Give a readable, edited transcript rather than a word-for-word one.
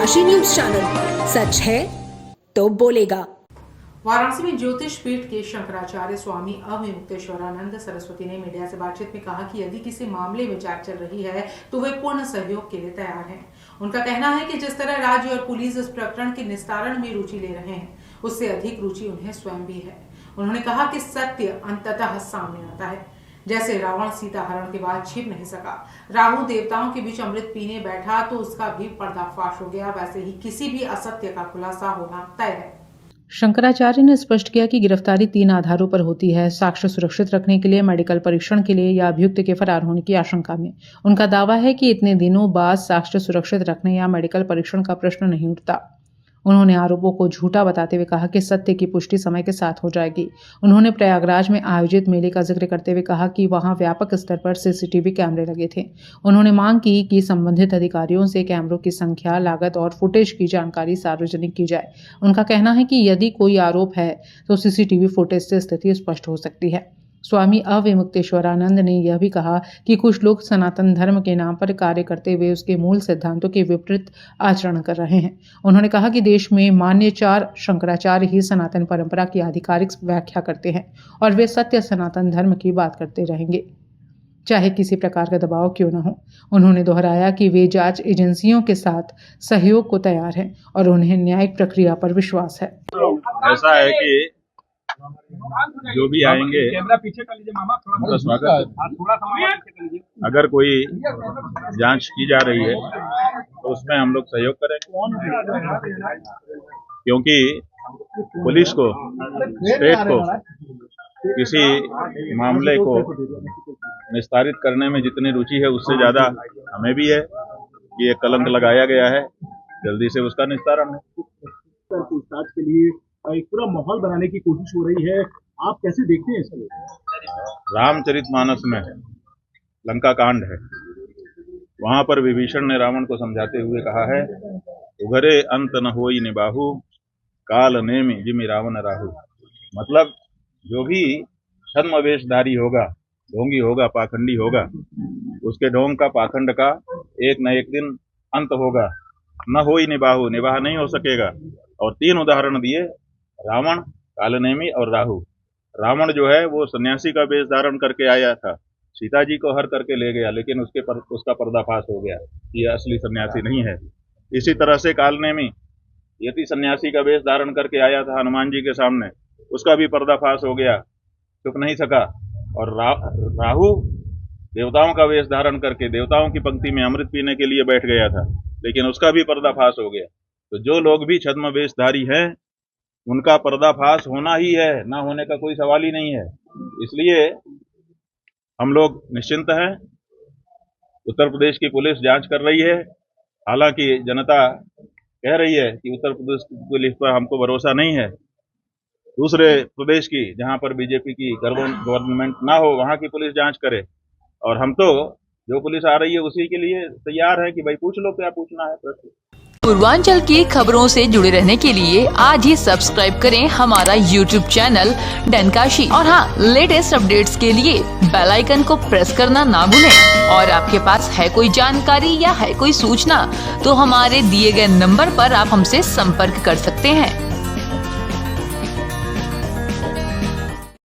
डनकाशी news channel, सच है तो बोलेगा। वाराणसी में ज्योतिष पीठ के शंकराचार्य स्वामी अविमुक्तेश्वरानंद सरस्वती ने मीडिया से बातचीत में कहा कि यदि किसी मामले में जांच चल रही है तो वे पूर्ण सहयोग के लिए तैयार हैं। उनका कहना है कि जिस तरह राज्य और पुलिस इस प्रकरण के निस्तारण में रुचि ले रहे हैं, उससे अधिक रुचि उन्हें स्वयं भी है। उन्होंने कहा कि सत्य अंततः सामने आता है। जैसे रावण सीता हरण के बाद छिप नहीं सका, राहु देवताओं के बीच अमृत पीने बैठा तो उसका भी पर्दाफाश हो गया, वैसे ही किसी भी असत्य का खुलासा होना तय है। शंकराचार्य ने स्पष्ट किया कि गिरफ्तारी 3 आधारों पर होती है: साक्ष्य सुरक्षित रखने के लिए, मेडिकल परीक्षण के लिए या अभियुक्त के फरार होने की आशंका में। उनका दावा है कि इतने दिनों बाद साक्ष्य सुरक्षित रखने या मेडिकल परीक्षण का प्रश्न नहीं उठता। उन्होंने आरोपों को झूठा बताते हुए कहा कि सत्य की पुष्टि समय के साथ हो जाएगी। उन्होंने प्रयागराज में आयोजित मेले का जिक्र करते हुए कहा कि वहां व्यापक स्तर पर सीसीटीवी कैमरे लगे थे। उन्होंने मांग की कि संबंधित अधिकारियों से कैमरों की संख्या, लागत और फुटेज की जानकारी सार्वजनिक की जाए। उनका कहना है कि यदि कोई आरोप है तो सीसीटीवी फुटेज से स्थिति स्पष्ट हो सकती है। स्वामी अविमुक्तेश्वरानंद ने यह भी कहा कि कुछ लोग सनातन धर्म के नाम पर कार्य करते हुए उसके मूल सिद्धांतों के विपरीत आचरण कर रहे हैं। उन्होंने कहा कि देश में मान्य 4 शंकराचार्य ही सनातन परंपरा की आधिकारिक व्याख्या करते हैं और वे सत्य सनातन धर्म की बात करते रहेंगे, चाहे किसी प्रकार का दबाव क्यों न हो। उन्होंने दोहराया कि वे जांच एजेंसियों के साथ सहयोग को तैयार हैं और उन्हें न्यायिक प्रक्रिया पर विश्वास है। ऐसा है कि जो भी आएंगे उनका स्वागत है। अगर कोई जांच की जा रही है तो उसमें हम लोग सहयोग करेंगे, क्योंकि पुलिस को, स्टेट को किसी मामले को निस्तारित करने में जितनी रुचि है उससे ज्यादा हमें भी है कि ये कलंक लगाया गया है, जल्दी से उसका निस्तारण है। पूछताछ के लिए एक पूरा माहौल बनाने की कोशिश हो रही है, आप कैसे देखते हैं इसको? रामचरितमानस में लंका कांड है, वहां पर विभीषण ने रावण को समझाते हुए कहा है, उघरे अंत न होई निबाहु, काल नेमि जिमि रावण राहु। मतलब जो भी छद्म वेशधारी होगा, ढोंगी होगा, पाखंडी होगा, उसके ढोंग का, पाखंड का एक न एक दिन अंत होगा। न होई निबाहु, निबाह नहीं हो सकेगा। और 3 उदाहरण दिए, रावण, कालनेमी और राहु। रावण जो है वो सन्यासी का वेश धारण करके आया था, सीता जी को हर करके ले गया, लेकिन उसका पर्दाफाश हो गया, ये असली सन्यासी नहीं है। इसी तरह से कालनेमी यति सन्यासी का वेश धारण करके आया था हनुमान जी के सामने, उसका भी पर्दाफाश हो गया, चुप नहीं सका। और राहु देवताओं का वेश धारण करके देवताओं की पंक्ति में अमृत पीने के लिए बैठ गया था, लेकिन उसका भी पर्दाफाश हो गया। तो जो लोग भी छद्म वेशधारी हैं उनका पर्दाफाश होना ही है, ना होने का कोई सवाल ही नहीं है। इसलिए हम लोग निश्चिंत हैं। उत्तर प्रदेश की पुलिस जांच कर रही है। हालांकि जनता कह रही है कि उत्तर प्रदेश की पुलिस पर हमको भरोसा नहीं है। दूसरे प्रदेश की, जहां पर बीजेपी की गवर्नमेंट ना हो, वहां की पुलिस जांच करे। और हम तो जो पुलिस आ रही है उसी के लिए तैयार है कि भाई पूछ लो क्या पूछना है प्रश्न। पूर्वांचल की खबरों से जुड़े रहने के लिए आज ही सब्सक्राइब करें हमारा YouTube चैनल डनकाशी। और हाँ, लेटेस्ट अपडेट्स के लिए बेल आइकन को प्रेस करना ना भूलें। और आपके पास है कोई जानकारी या है कोई सूचना तो हमारे दिए गए नंबर पर आप हमसे संपर्क कर सकते हैं।